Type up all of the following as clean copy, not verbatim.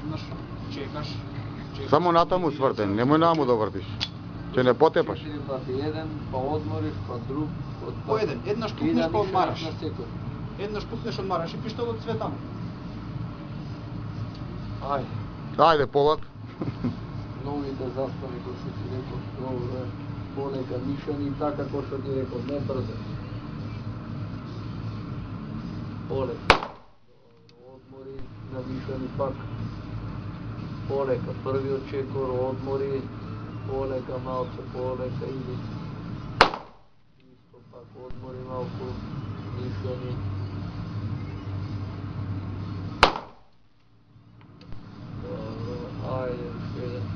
Еднаш чекаш. Само натаму свртен, немој наму да вртиш. Че не потепаш. 4 пати еден, па одмориш, па друг, По еден, еднаш пукнеш па одмараш. Еднаш пукнеш одмараш и пиштолот све таму. Ајде. Ајде, полак. Новите застави кои што ти реков, добро, полека мишани, така кој што ти реков, не брзо. Полека. Одмори, на мишани пак. Полека, првиот чекор, одмори, полека малце, полека иди. Исто пак, одмори малку, мишани. Ајде, уште еден.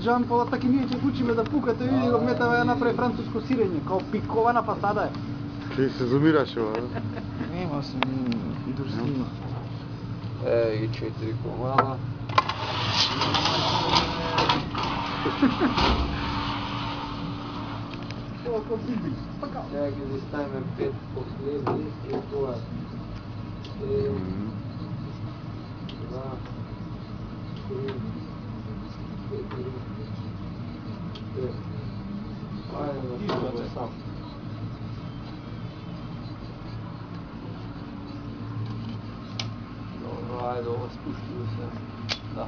Джампова, така и ние ќе учиме да пукате, види го метава ја направи француско сирење, као пикована фасада е. Ти се зумираш ова. Нема се индустрија. И 4 комада. Колко биби. Така. Сега ги заставиме 5 последни и тоа е. 1, 2, 3, 4, 5. Ајде да пробаме сам. Добро, ајде ова спушти се. Да,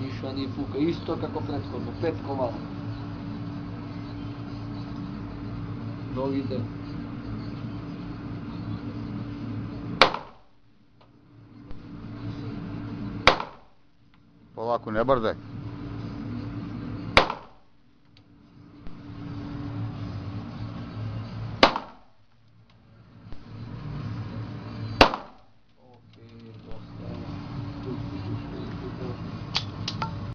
ниша ни пука, исто како претходно, 5 комада. Ногите. Полако, не брзај.